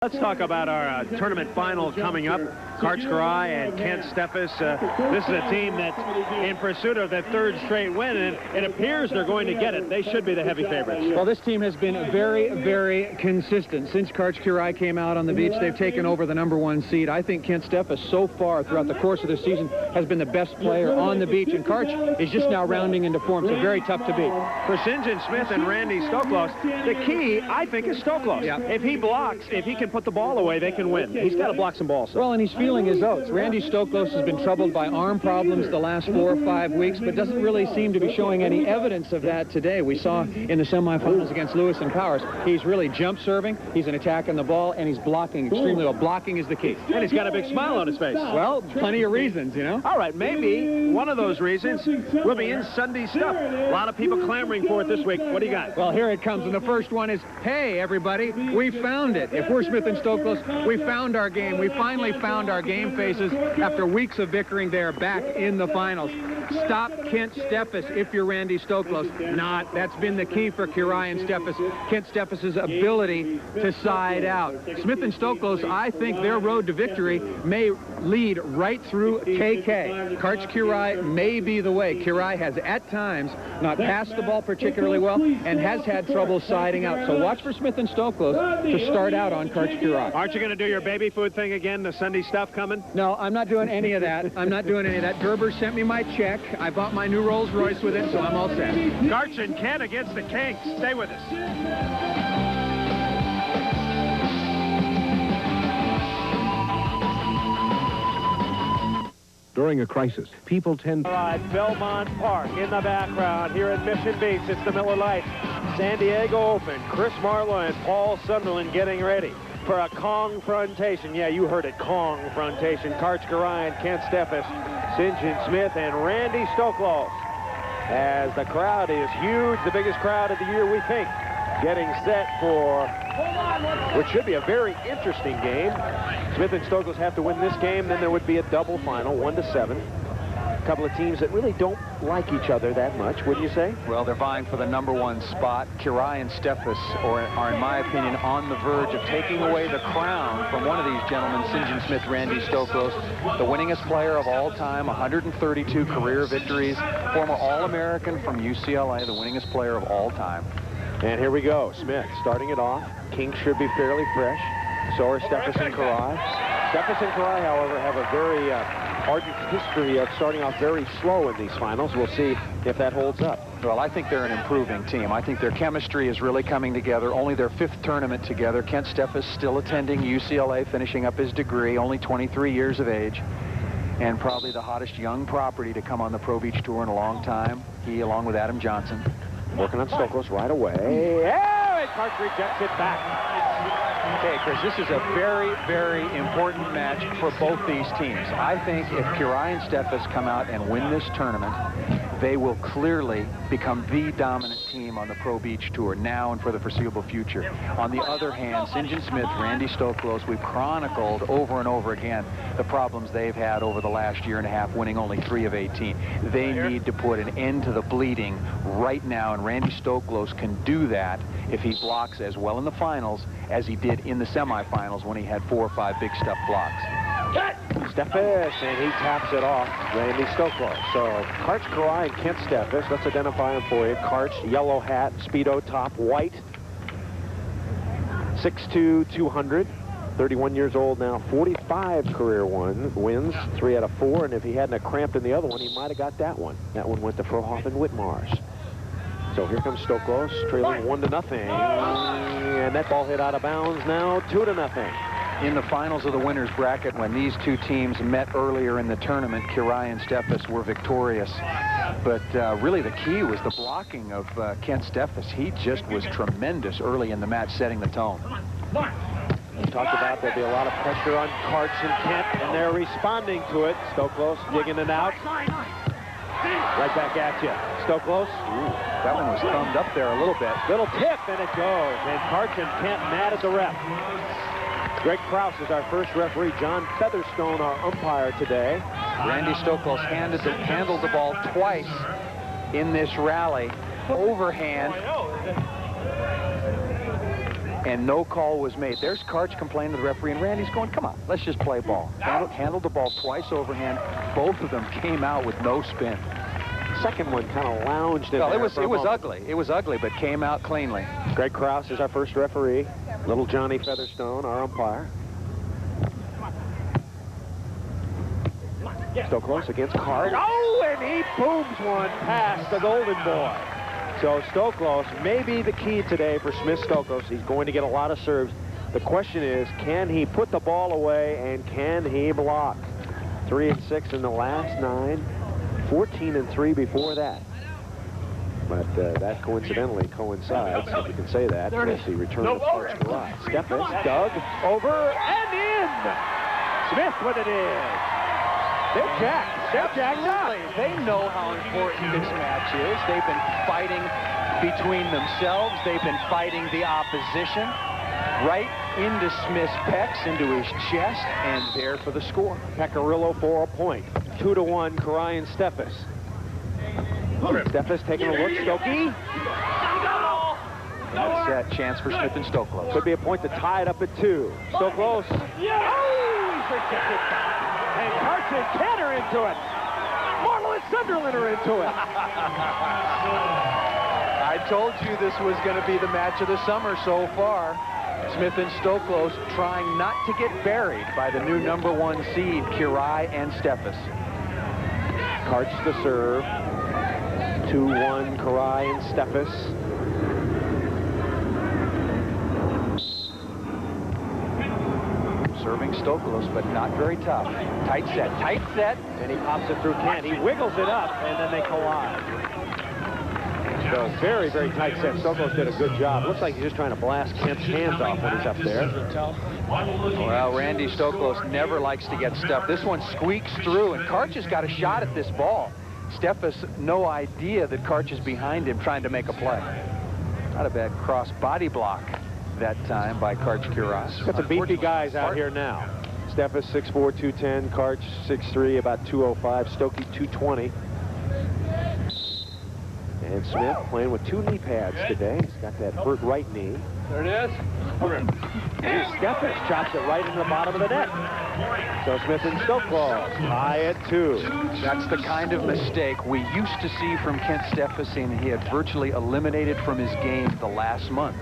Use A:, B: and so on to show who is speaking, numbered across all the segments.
A: Let's talk about our tournament final coming up. Karch and Kent Steffes. This is a team that's in pursuit of that third straight win, and it appears they're going to get it. They should be the heavy favorites.
B: Well, this team has been very, very consistent. Since Karch came out on the beach, they've taken over the #1 seed. I think Kent Steffes, so far throughout the course of the season, has been the best player on the beach, and Karch is just now rounding into form, so very tough to beat.
A: For St. John Smith and Randy Stoklos, the key, I think, is Stoklos.
B: Yeah.
A: If he blocks, if he can put the ball away, they can win. He's got to block some balls.
B: Well, and he's feeling his oats. Randy Stoklos has been troubled by arm problems the last 4 or 5 weeks, but doesn't really seem to be showing any evidence of that today. We saw in the semifinals against Lewis and Powers, he's really jump serving, he's an attacking the ball, and he's blocking extremely well. Blocking is the key.
A: And he's got a big smile on his face.
B: Well, plenty of reasons, you know.
A: All right, maybe one of those reasons will be in Sunday stuff. A lot of people clamoring for it this week. What do you got?
B: Well, here it comes, and the first one is, hey, everybody, we found it. If we're Smith and Stoklos, we found our game. We finally found our game faces. After weeks of bickering, they're back in the finals. Stop Kent Steffes if you're Randy Stoklos. Not. That's been the key for Kirai and Steffes. Kent Steffes' ability to side out. Smith and Stoklos, I think their road to victory may lead right through KK. Karch Kirai may be the way. Kirai has at times not passed the ball particularly well and has had trouble siding out. So watch for Smith and Stoklos to start out on Karch Kirai.
A: Aren't you going to do your baby food thing again, the Sunday stuff coming?
B: No, I'm not doing any of that. I'm not doing any of that. Gerber sent me my check. I bought my new Rolls Royce with it, so I'm all set.
A: Karch and Kent against the Kings. Stay with us.
C: During a crisis, people tend to...
A: All right, Belmont Park in the background here at Mission Beach. It's the Miller Lite San Diego Open. Chris Marlowe and Paul Sunderland getting ready for a confrontation. Yeah, you heard it, confrontation. Karch and Kent Steffes, St. John Smith, and Randy Stoklos. As the crowd is huge, the biggest crowd of the year, we think, getting set for what should be a very interesting game. Smith and Stoklos have to win this game, then there would be a double final, 1-7. A couple of teams that really don't like each other that much, wouldn't you say?
D: Well, they're vying for the #1 spot. Kirai and Steffes are, in my opinion, on the verge of taking away the crown from one of these gentlemen, St. John Smith, Randy Stoklos, the winningest player of all time, 132 career victories, former All-American from UCLA, the winningest player of all time.
A: And here we go. Smith starting it off. Kings should be fairly fresh. So are Steffes and Kirai. Steffes and Kirai, however, have a very ardent history of starting off very slow in these finals. We'll see if that holds up.
D: Well, I think they're an improving team. I think their chemistry is really coming together. Only their 5th tournament together. Kent Steffes still attending UCLA, finishing up his degree, only 23 years of age, and probably the hottest young property to come on the Pro Beach Tour in a long time. He, along with Adam Johnson.
A: Working on Stoklos right away. Yeah, and Karch rejects it back.
D: Okay, Chris, this is a very, very important match for both these teams. I think if Kirai and Steffes come out and win this tournament, they will clearly become the dominant team on the Pro Beach Tour now and for the foreseeable future. On the other hand, St. John Smith, Randy Stoklos, we've chronicled over and over again the problems they've had over the last year and a half, winning only 3 of 18. They need to put an end to the bleeding right now, and Randy Stoklos can do that if he blocks as well in the finals as he did in the semifinals when he had 4 or 5 big stuff blocks.
A: Steffes, and he taps it off, Randy Stoklos. So Karch Kirai and Kent Steffes, let's identify him for you. Karch, yellow hat, Speedo top, white, 6'2", 200, 31 years old now, 45 career wins, 3 out of 4, and if he hadn't cramped in the other one, he might have got that one. That one went to Frohoff and Whitmars. So here comes Stoklos, trailing 1-0, and that ball hit out of bounds now, 2-0.
D: In the finals of the winners bracket, when these two teams met earlier in the tournament, Kirai and Steffes were victorious. But really the key was the blocking of Kent Steffes. He just was tremendous early in the match, setting the tone.
A: We talked about there'll be a lot of pressure on Karch and Kent, and they're responding to it. Stoklos digging it out. Right back at you. Stoklos.
D: Ooh, that one was thumbed up there a little bit.
A: Little tip, and it goes. And Karch and Kent mad at the ref. Greg Krause is our first referee. John Featherstone, our umpire today.
D: Randy Stoklos handled the ball twice in this rally. Overhand. and no call was made. There's Karch complaining to the referee, and Randy's going, come on, let's just play ball. Handled the ball twice overhand. Both of them came out with no spin.
A: Second one kind of lounged in
D: Well,
A: there
D: it was
A: moment.
D: ugly. It was ugly, but came out cleanly.
A: Greg Krause is our first referee. Little Johnny Featherstone, our umpire. Stoklos against Karch. Oh, and he booms one past the Golden Boy. So Stoklos may be the key today for Smith Stoklos. He's going to get a lot of serves. The question is, can he put the ball away and can he block? 3 and 6 in the last 9, 14 and 3 before that. But that coincidentally coincides, if you can say that, with the return of Karch Garage. Steffes dug over and in. Smith with it in. They're jacked. They're jacked up.
D: They know how important this match is. They've been fighting between themselves. They've been fighting the opposition right into Smith's pecs, into his chest, and there for the score.
A: Pecorillo for a point. 2-1, Karayan Steffes. Steffes taking a look. Stokey.
D: That's that chance for Smith and Stoklos.
A: Could be a point to tie it up at 2. Stoklos. Oh, he's rejected. And Karch and Ken are into it. Marlowe and Sunderland are into it.
D: I told you this was going to be the match of the summer so far. Smith and Stoklos trying not to get buried by the new #1 seed, Kirai and Steffes.
A: Karch to serve. 2-1, Kirai and Steffes.
D: Serving Stoklos, but not very tough. Tight set, tight set.
A: And he pops it through Ken. He wiggles it up, and then they collide. So very, very tight set. Stoklos did a good job. Looks like he's just trying to blast Kent's hands off when he's up there.
D: Well, Randy Stoklos never likes to get stuffed. This one squeaks through, and Karch has got a shot at this ball. Steffes, no idea that Karch is behind him trying to make a play. Not a bad cross body block that time by Karch Kirai.
A: Got some beefy guys out here now. Steffes 6'4", 210. Karch 6'3", about 205. Stokey 220. And Smith playing with 2 knee pads today. He's got that hurt right knee.
B: There it is.
A: And Steffes chops it right into the bottom of the net. So Smith and Stoklos tie at 2.
D: That's the kind of mistake we used to see from Kent Steffes, and he had virtually eliminated from his game the last month.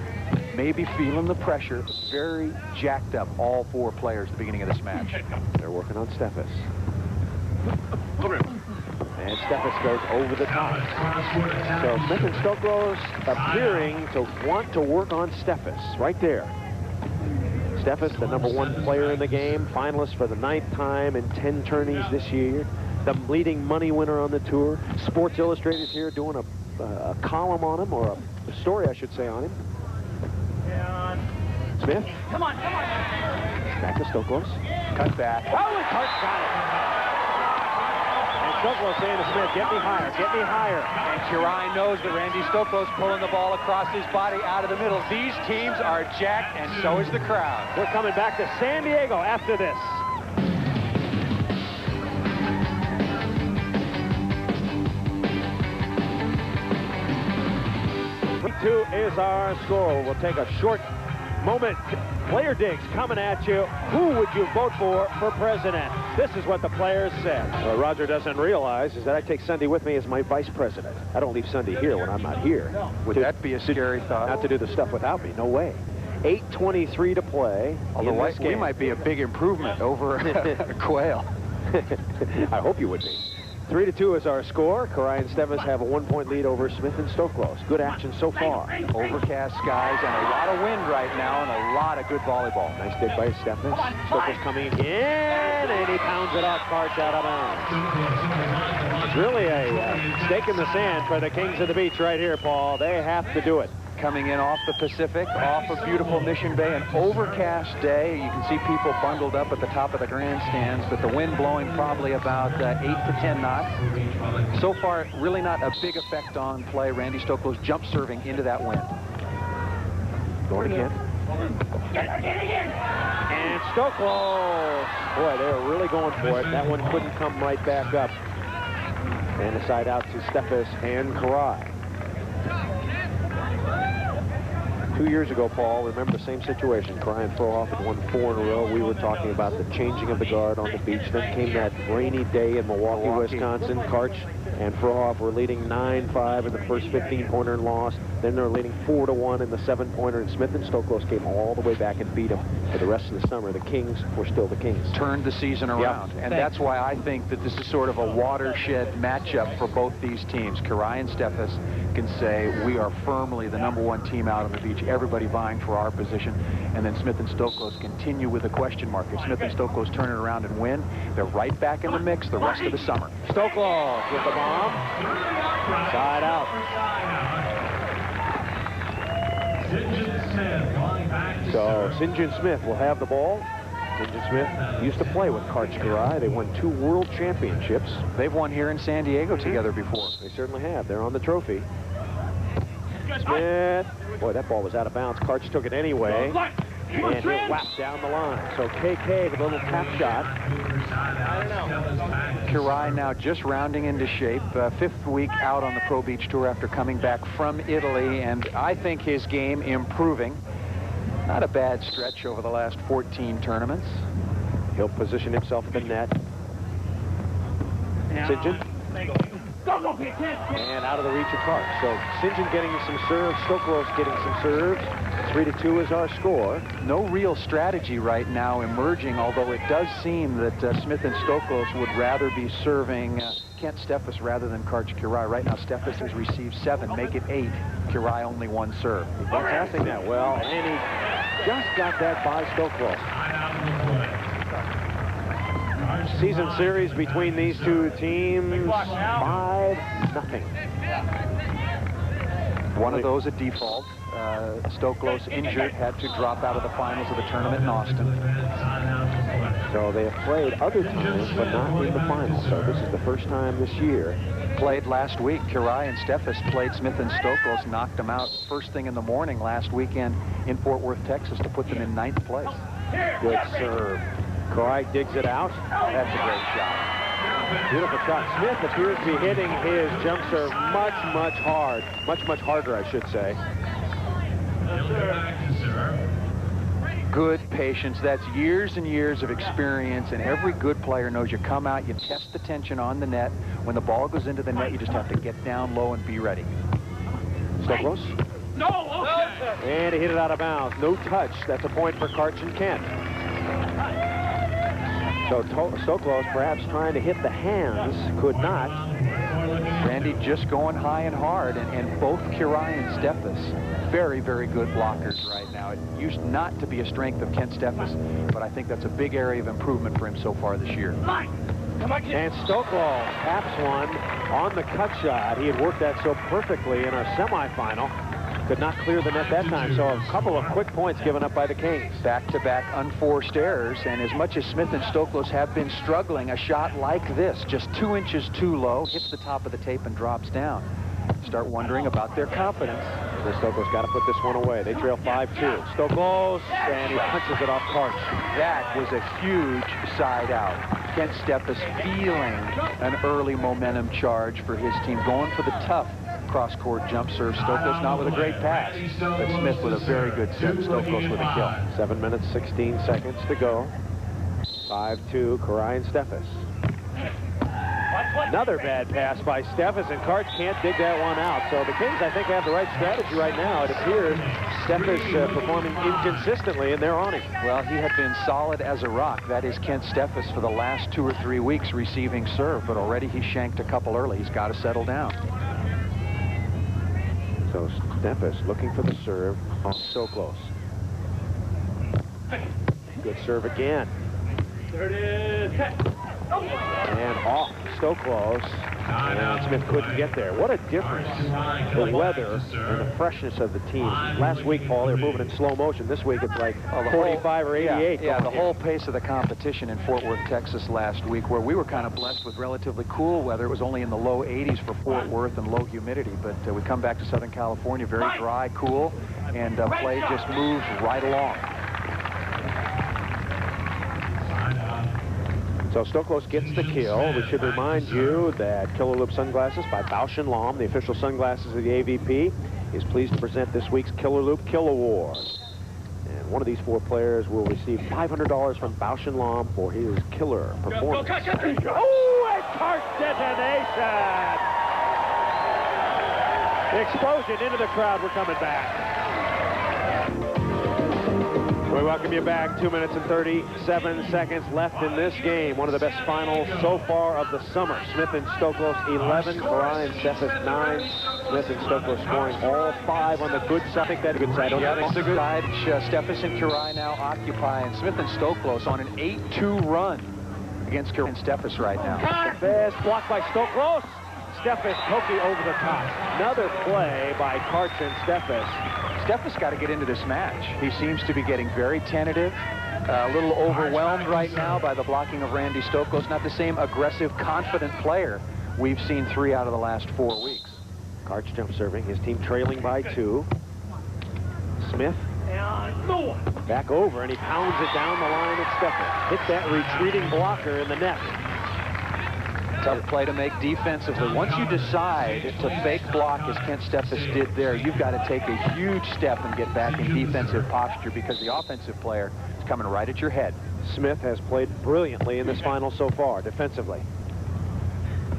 D: Maybe feeling the pressure, very jacked up, all 4 players at the beginning of this match.
A: They're working on Steffes. And Steffes goes over the top. So Smith and Stoklos appearing to want to work on Steffes right there. Steffes, the #1 player in the game, finalist for the 9th time in 10 tourneys this year, the leading money winner on the tour. Sports Illustrated here doing a column on him, or a story, I should say, on him. Smith.
E: Come on.
A: Back to Stoklos.
D: Cut back.
A: Oh, and Karch got it. And Stoklos saying to Smith, get me higher, get me higher.
D: And Kirai knows that Randy Stoklos pulling the ball across his body out of the middle. These teams are jacked, and so is the crowd.
A: We're coming back to San Diego after this. 2 is our score. We'll take a short moment. Player digs coming at you. Who would you vote for president? This is what the players said. What Roger doesn't realize is that I take Sunday with me as my vice president. I don't leave Sunday here when I'm not here.
D: Would that be a scary thought?
A: Not to do the stuff without me. No way. 8:23 to play.
D: Although this game might be a big improvement over Quail.
A: I hope you would be. 3-2 is our score. Kirai and Steffes have a 1-point lead over Smith and Stoklos. Good action so far.
D: Overcast skies and a lot of wind right now and a lot of good volleyball.
A: Nice dig by Steffes. Stoklos coming again, and he pounds it off Karch out of bounds. It's really a stake in the sand for the Kings of the Beach right here, Paul. They have to do it.
D: Coming in off the Pacific, off of beautiful Mission Bay, an overcast day. You can see people bundled up at the top of the grandstands, but the wind blowing probably about 8 to 10 knots. So far, really not a big effect on play. Randy Stoklos jump serving into that wind.
A: Going again. And Stoklos. Boy, they were really going for it. That one couldn't come right back up. And the side out to Steffes and Kirai.
C: 2 years ago, Paul, remember the same situation. Brian Frohoff had won 4 in a row. We were talking about the changing of the guard on the beach. Then came that rainy day in Milwaukee, Wisconsin. Karch and Frohoff were leading 9-5 in the first 15-pointer and lost. Then they're leading 4-1 in the 7-pointer. And Smith and Stoklos came all the way back and beat them. For the rest of the summer, the Kings were still the Kings.
D: Turned the season around. Yep. And that's why I think that this is sort of a watershed matchup for both these teams. Kirai and Steffes can say, we are firmly the #1 team out on the beach, everybody vying for our position. And then Smith and Stoklos continue with a question mark. If Smith and Stoklos turn it around and win, they're right back in the mix the rest of the summer.
A: Stoklos with the bomb. Side out. So St. John Smith will have the ball. St. John Smith used to play with Karch Kirai. They won 2 world championships.
D: They've won here in San Diego together before.
A: They certainly have. They're on the trophy. Smith. Boy, that ball was out of bounds. Karch took it anyway. And it whacked down the line. So KK with a little tap shot.
D: Kirai now just rounding into shape. 5th week out on the Pro Beach Tour after coming back from Italy. And I think his game improving. Not a bad stretch over the last 14 tournaments.
A: He'll position himself at the net. St. John. And out of the reach of Karch. So St. John getting some serves, Stoklos getting some serves. 3-2 is our score.
D: No real strategy right now emerging, although it does seem that Smith and Stoklos would rather be serving Kent Steffes rather than Karch Kirai. Right now, Steffes has received 7, make it 8. Kirai only 1 serve.
A: Fantastic now. Well, and he just got that by Stoklos. Season series between these two teams, 5-0.
D: One of those at default. Stoklos injured, had to drop out of the finals of the tournament in Austin.
A: So they have played other times, but not in the finals. So this is the first time this year.
D: Played last week. Kirai and Steffes played Smith and Stoklos, knocked them out first thing in the morning last weekend in Fort Worth, Texas, to put them in 9th place.
A: Good serve. Kirai digs it out.
D: That's a great shot.
A: Beautiful shot. Smith appears to be hitting his jump serve much harder, I should say.
D: Good patience. That's years and years of experience, and every good player knows you come out, you test the tension on the net. When the ball goes into the net, you just have to get down low and be ready.
A: Stoklos. No. And he hit it out of bounds. No touch. That's a point for Karch and Kent. So Stoklos perhaps trying to hit the hands, could not.
D: Randy just going high and hard, and both Kirai and Steffes, very, very good blockers right now. It used not to be a strength of Kent Steffes, but I think that's a big area of improvement for him so far this year.
A: And Stoklos taps one on the cut shot. He had worked that so perfectly in our semifinal. Could not clear the net that time, so a couple of quick points given up by the Kings.
D: Back-to-back unforced errors, and as much as Smith and Stoklos have been struggling, a shot like this, just 2 inches too low, hits the top of the tape and drops down. Start wondering about their confidence.
A: So Stoklos got to put this one away. They trail 5-2. Stoklos, and he punches it off Karch.
D: That was a huge side out. Kent Steffes feeling an early momentum charge for his team, going for the tough cross-court jump serve. Stoklos not with a great pass, but Smith with a very good set. Stoklos with a kill.
A: 7 minutes, 16 seconds to go. 5-2, Kirai and Steffes. Another bad pass by Steffes, and Karch can't dig that one out. So the Kings, I think, have the right strategy right now. It appears Steffes performing inconsistently, and they're on him.
D: Well, he had been solid as a rock. That is Kent Steffes for the last 2 or 3 weeks receiving serve, but already he shanked a couple early. He's got to settle down.
A: So Steffes looking for the serve on Stoklos. Good serve again. There it is. And off Stoklos. And Smith couldn't get there. What a difference. The weather and the freshness of the teams. Last week, Paul, they were moving in slow motion. This week, it's like 45 or 88.
D: Yeah, the whole pace of the competition in Fort Worth, Texas last week, where we were kind of blessed with relatively cool weather. It was only in the low 80s for Fort Worth and low humidity. But we come back to Southern California, very dry, cool, and play just moves right along.
A: So Stoklos gets the kill. We should remind you that Killer Loop sunglasses by Bausch & Lomb, the official sunglasses of the AVP.
C: is pleased to present this week's Killer Loop Kill Award. And one of these 4 players will receive $500 from Bausch & Lomb for his killer performance.
A: Oh, a Cart detonation! The explosion into the crowd. We're coming back. We welcome you back. 2 minutes and 37 seconds left in this game. One of the best finals so far of the summer. Smith and Stoklos 11, Karai and Steffes 9. Smith and Stoklos scoring all 5 on the good side. I think that's a good side.
D: Yeah, that's a good side. Steffes and Karai now occupying Smith and Stoklos on an 8-2 run against Karai and Steffes right now.
A: Steffes blocked by Stoklos. Steffes pokey over the top. Another play by Karch and Steffes.
D: Steffes got to get into this match. He seems to be getting very tentative, a little overwhelmed right now by the blocking of Randy Stoklos. Not the same aggressive, confident player we've seen 3 out of the last 4 weeks.
C: Karch jump serving, his team trailing by 2. Smith back over, and he pounds it down the line at Steffes. Hit that retreating blocker in the net.
D: Tough play to make defensively. Once you decide to fake block, as Kent Steffes did there, you've got to take a huge step and get back in defensive posture because the offensive player is coming right at your head.
C: Smith has played brilliantly in this final so far, defensively.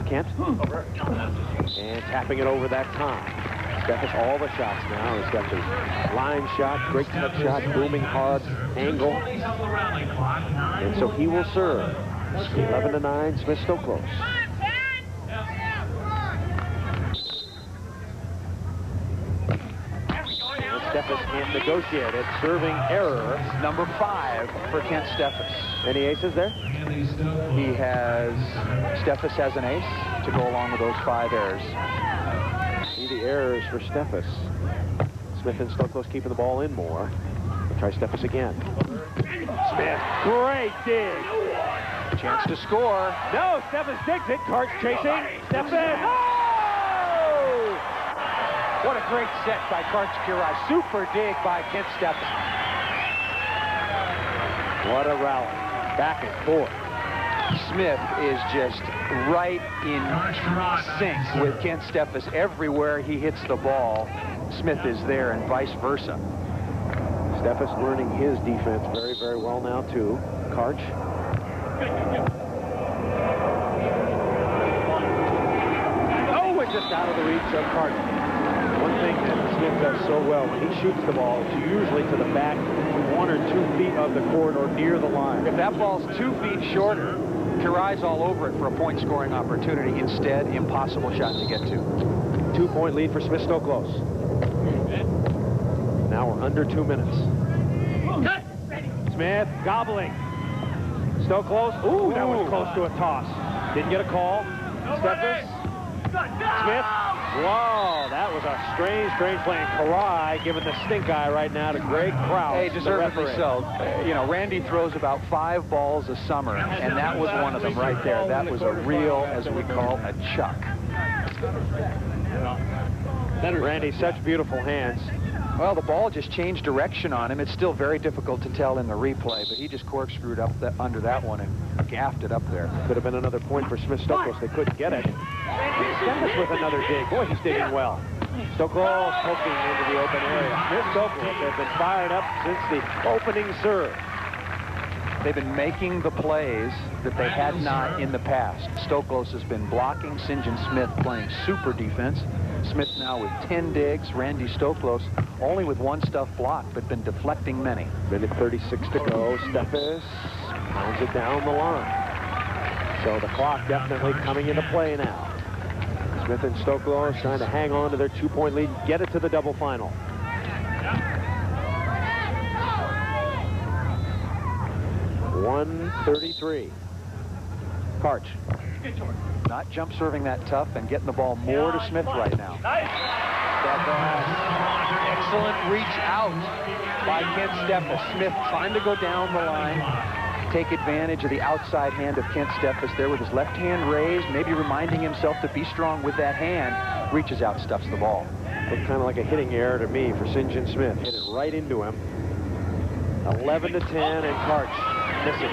C: Kent. And tapping it over that time. Steffes all the shots now. He's got the line shot, great touch shot, booming hard angle. And so he will serve. 11-9, Smith Stoklos. Steffes can't negotiate it. Serving error.
D: Number 5 for Kent Steffes.
C: Any aces there?
D: He has, Steffes has an ace to go along with those 5 errors.
C: See the errors for Steffes. Smith and Stoklos keeping the ball in more. We'll try Steffes again.
A: Smith, great dig.
D: Chance to score.
A: No, Steffes digs it. Karch chasing. Steffes. Oh!
D: What a great set by Karch Karai. Super dig by Kent Steffes.
C: What a rally. Back and forth.
D: Smith is just right in sync with Kent Steffes. Everywhere he hits the ball, Smith is there and vice versa.
C: Steffes learning his defense very, very well now, too. Karch.
A: Oh, it's just out of the reach of Karch.
C: One thing that Smith does so well, when he shoots the ball, it's usually to the back 1 or 2 feet of the court or near the line.
D: If that ball's 2 feet shorter, Karai's all over it for a point-scoring opportunity. Instead, impossible shot to get to.
C: 2-point lead for Smith Stoklos. Now we're under 2 minutes.
A: Smith gobbling. Stoklos. Ooh, that was close to a toss. Didn't get a call. Steffes. Smith. Whoa, that was a strange play. And Karai giving the stink eye right now to Greg Krause.
D: Hey, deservedly so. You know, Randy throws about 5 balls a summer, and that was one of them right there. That was a real, as we call, a chuck.
C: Randy, such beautiful hands.
D: Well, the ball just changed direction on him. It's still very difficult to tell in the replay, but he just corkscrewed up under that one and gaffed it up there.
C: Could have been another point for Smith Stoklos. They couldn't get it. Steffes with another dig. Boy, he's digging well. Stoklos poking into the open area. Smith Stoklos has been fired up since the opening serve.
D: They've been making the plays that they had not in the past. Stoklos has been blocking. St. John Smith playing super defense. Smith now with 10 digs. Randy Stoklos only with 1 stuff block, but been deflecting many.
C: Minute 36 to go. Steffes pounds it down the line. So the clock definitely coming into play now. Smith and Stoklos trying to hang on to their 2-point lead, get it to the double final. .133. Karch.
D: Not jump serving that tough and getting the ball more to Smith right now. Excellent reach out by Kent Steffes. Smith trying to go down the line, take advantage of the outside hand of Kent Steffes there with his left hand raised, maybe reminding himself to be strong with that hand. Reaches out, stuffs the ball.
C: Looked kind of like a hitting error to me for St. John Smith. Hit it right into him. 11-10, and Karch misses.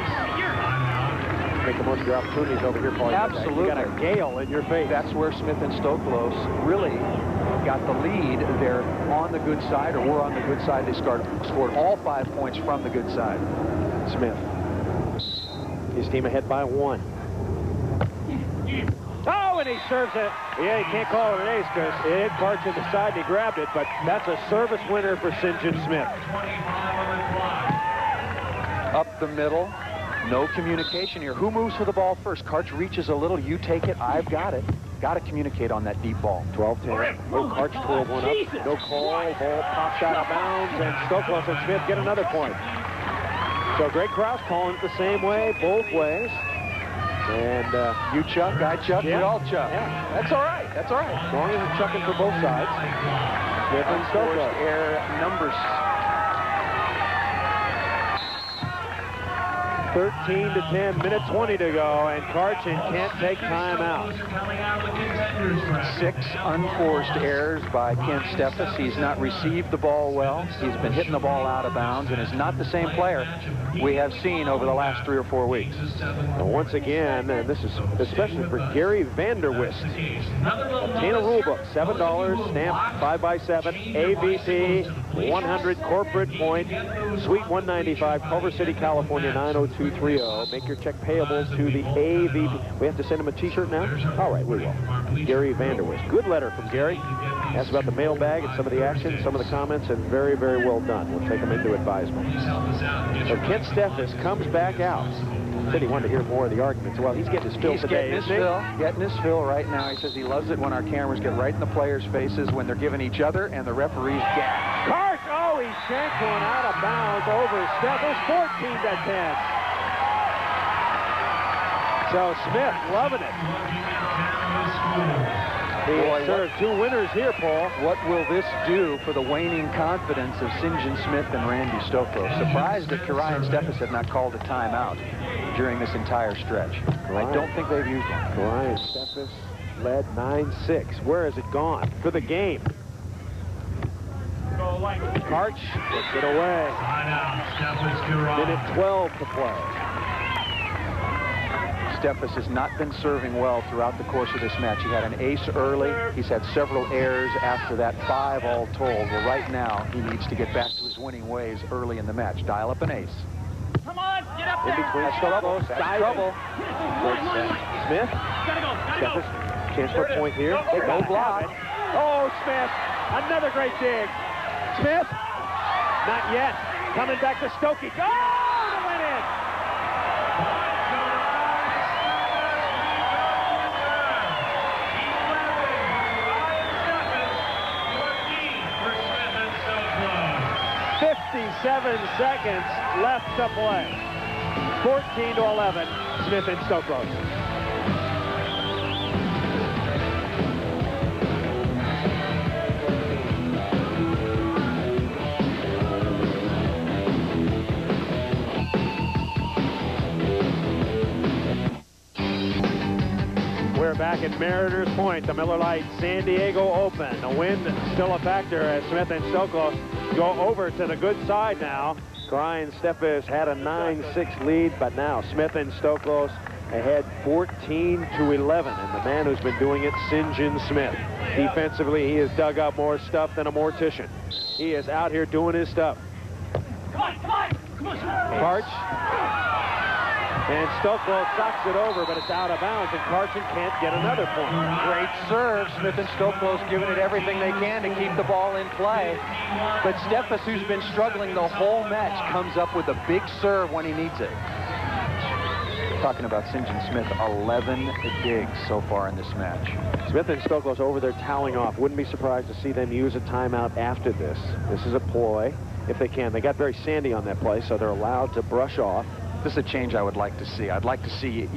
C: Make the most of your opportunities over here, Paul.
D: Absolutely.
C: You got a gale in your face.
D: That's where Smith and Stoklos really got the lead, they're on the good side, or we're on the good side. They scored all 5 points from the good side.
C: Smith. His team ahead by 1.
A: Oh, and he serves it. Yeah, you can't call it an ace because it hit Karch to the side and he grabbed it, but that's a service winner for St. John Smith.
D: Up the middle. No communication here. Who moves for the ball first? Karch reaches a little. You take it. I've got it. Got to communicate on that deep ball.
C: 12-10. Oh, Karch twirled one up. No call. Ball pops out of bounds, and Stoklos and Smith get another point. So Greg Krause calling it the same way, both ways. And
D: you chuck, I chuck,
C: yeah.
D: we all chuck.
C: Yeah.
D: That's all right. That's all right.
C: As long as it's chucking for both sides. Smith and Stoklos.
D: Error number
A: 13-10, minute 20 to go, and Karchin can't take time out.
D: 6 unforced errors by Kent Steffes. He's not received the ball well. He's been hitting the ball out of bounds and is not the same player we have seen over the last 3 or 4 weeks.
C: And once again, and this is especially for Gary Vanderwist. Obtain a rule book, $7, stamped 5x7, AVP, 100 corporate point, Suite 195, Culver City, California, 90230. Make your check payable to the AVP. We have to send him a t-shirt now? All right, we will. Gary Vanderwist. Good letter from Gary. Asked about the mailbag and some of the action, some of the comments, and very, very well done. We'll take him into advisement. So Kent Steffes comes back out. Said he wanted to hear more of the arguments. Well, he's getting his fill today, isn't he?
D: Getting his fill right now. He says he loves it when our cameras get right in the players' faces when they're giving each other and the referees gas.
A: Karch, oh, he shanked one out of bounds over Steffes, 14-10. So Smith loving it. He served 2 winners here, Paul.
D: What will this do for the waning confidence of St. John Smith and Randy Stoklos? Surprised that Kirian Steffes had not called a timeout during this entire stretch. I don't think they've used one.
C: Kirian Steffes led 9-6. Where has it gone? For the game. Karch puts it away. Minute 12 to play.
D: Steffes has not been serving well throughout the course of this match. He had an ace early. He's had several errors after that, 5 all told. Well, right now, he needs to get back to his winning ways early in the match. Dial up an ace.
E: Come on, get up there.
C: In between Stoklos,
D: trouble.
C: Smith. Steffes, chance for a point here.
A: No block. Oh, Smith, another great dig. Smith, not yet. Coming back to Stokey. Oh, it went in. Seven seconds left to play. 14-11, Smith and Stoklos. We're back at Mariners Point, the Miller Lite San Diego Open. The wind still a factor as Smith and Stoklos go over to the good side now.
C: Kirian Steffes had a 9-6 lead, but now Smith and Stoklos ahead 14-11. And the man who's been doing it, St. John Smith. Defensively, he has dug up more stuff than a mortician. He is out here doing his stuff. Karch. And Stoklos sucks it over, but it's out of bounds, and Karchin can't get another point.
D: Great serve. Smith and Stoklos giving it everything they can to keep the ball in play. But Steffes, who's been struggling the whole match, comes up with a big serve when he needs it. Talking about St. John Smith, 11 digs so far in this match.
C: Smith and Stoklos over there toweling off. Wouldn't be surprised to see them use a timeout after this. This is a ploy, if they can. They got very sandy on that play, so they're allowed to brush off.
D: This is a change I would like to see. I'd like to see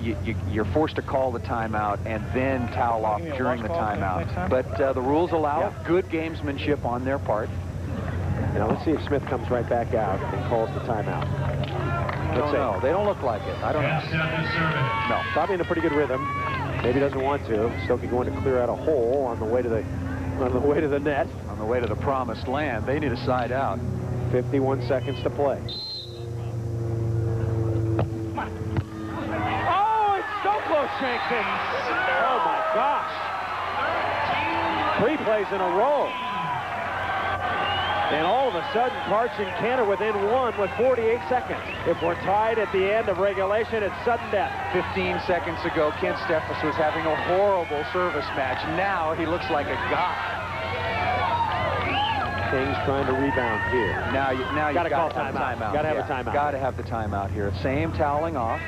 D: you're forced to call the timeout and then towel off during the timeout. But the rules allow good gamesmanship on their part.
C: Now let's see if Smith comes right back out and calls the timeout.
D: Let's see. They don't look like it. I don't know.
C: No, probably in a pretty good rhythm. Maybe doesn't want to. Stokey going to clear out a hole on the way to the net.
D: On the way to the promised land. They need a side out.
C: 51 seconds to play.
A: Stoklos shanks it. Oh, my gosh. 3 plays in a row. And all of a sudden, Karch and Kent are within 1 with 48 seconds. If we're tied at the end of regulation, it's sudden death.
D: 15 seconds ago, Kent Steffes was having a horrible service match. Now he looks like a god.
C: Kings trying to rebound here.
D: Now you got to
A: call timeout. Got to have a timeout.
D: Got to have the timeout here. Same toweling off.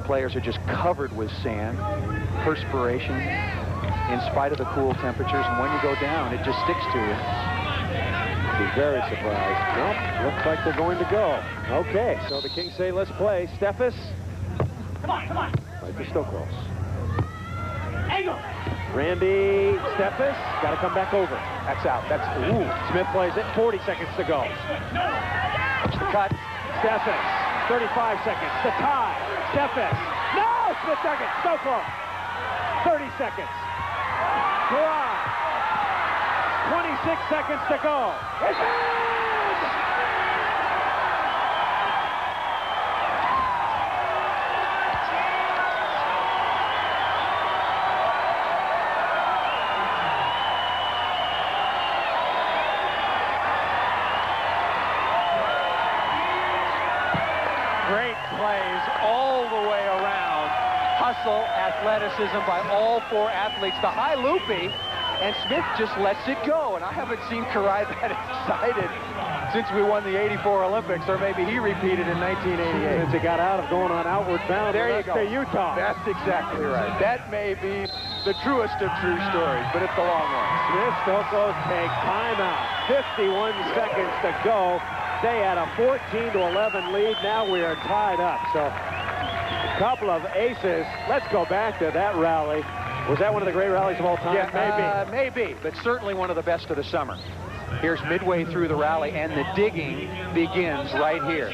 D: Players are just covered with sand, perspiration, in spite of the cool temperatures. And when you go down, it just sticks to you.
C: Be very surprised. Nope, looks like they're going to go. Okay, so the Kings say let's play. Steffes.
E: Come on.
C: Right to Stoklos.
E: Angle.
A: Randy Steffes got to come back over.
D: That's out. That's
A: Smith plays it. 40 seconds to go.
D: the cut.
A: Steffes. 35 seconds. The tie. Steffes. No! Smith second. Stoklos. 30 seconds. Drive. 26 seconds to go. It's
D: Great plays all the way around. Hustle, athleticism by all 4 athletes. The high loopy. And Smith just lets it go. And I haven't seen Kirai that excited since we won the '84 Olympics, or maybe he repeated in 1988.
A: Since he got out of going on outward bound.
D: There you go.
A: To Utah.
D: That's exactly right. That may be the truest of true stories, but it's the long one.
A: Smith, Stoklos take timeout. 51 seconds to go. They had a 14-11 lead. Now we are tied up. So a couple of aces. Let's go back to that rally. Was that one of the great rallies of all time?
D: Yeah, maybe, but certainly one of the best of the summer. Here's midway through the rally, and the digging begins right here.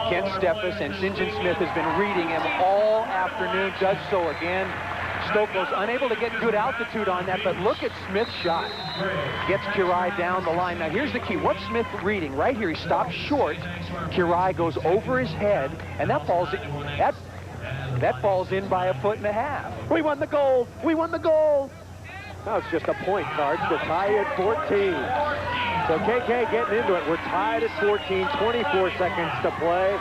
D: Kent Steffes and St. John Smith has been reading him all afternoon, does so again. Stoklos unable to get good altitude on that, but look at Smith's shot. Gets Kirai down the line. Now here's the key. What's Smith reading? Right here, he stops short. Kirai goes over his head, and that falls in. That falls in by 1.5 feet. We won the gold. We won the gold.
A: Now it's just a point, Karch, to tie at 14. So KK getting into it. We're tied at 14, 24 seconds to play.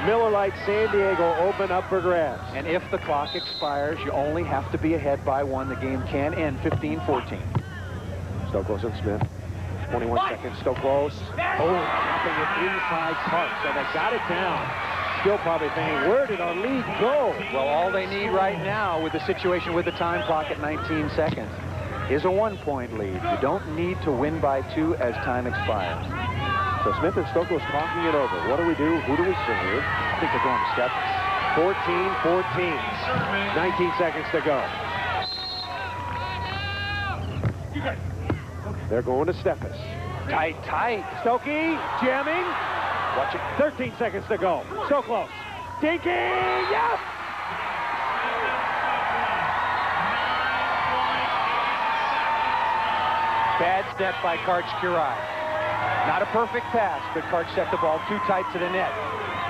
A: Miller Lite San Diego open up for grabs.
D: And if the clock expires, you only have to be ahead by 1. The game can end 15-14.
C: Stoklos and Smith. 21 seconds. Stoklos.
A: Oh, dropping it inside Karch. So they got it down. Still probably thinking, where did our lead go?
D: Well, all they need right now with the situation with the time clock at 19 seconds is a 1-point lead. You don't need to win by 2 as time expires.
C: So Smith and Stoklos talking it over. What do we do? Who do we serve?
D: I think they're going to
A: Steffes. 14-14. 19 seconds to go. They're going to Steffes.
D: Tight.
A: Stokey jamming.
D: Watch it.
A: 13 seconds to go. Stoklos. Dinking. Yes!
D: Bad step by Karch Kirai. Not a perfect pass, but Karch set the ball too tight to the net.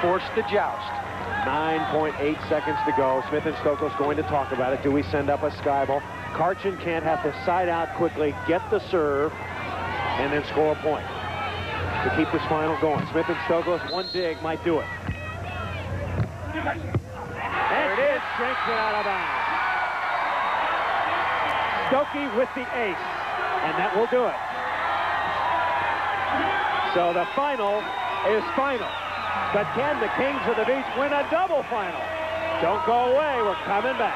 D: Forced the joust.
C: 9.8 seconds to go. Smith and Stoklos going to talk about it. Do we send up a sky ball? Karch and Kent have to side out quickly, get the serve, and then score a point to keep this final going. Smith and Stoklos, one dig might do it.
A: There it is. Shanks it out of bounds. Stokey with the ace, and that will do it. So the final is final. But can the Kings of the Beach win a double final? Don't go away. We're coming back.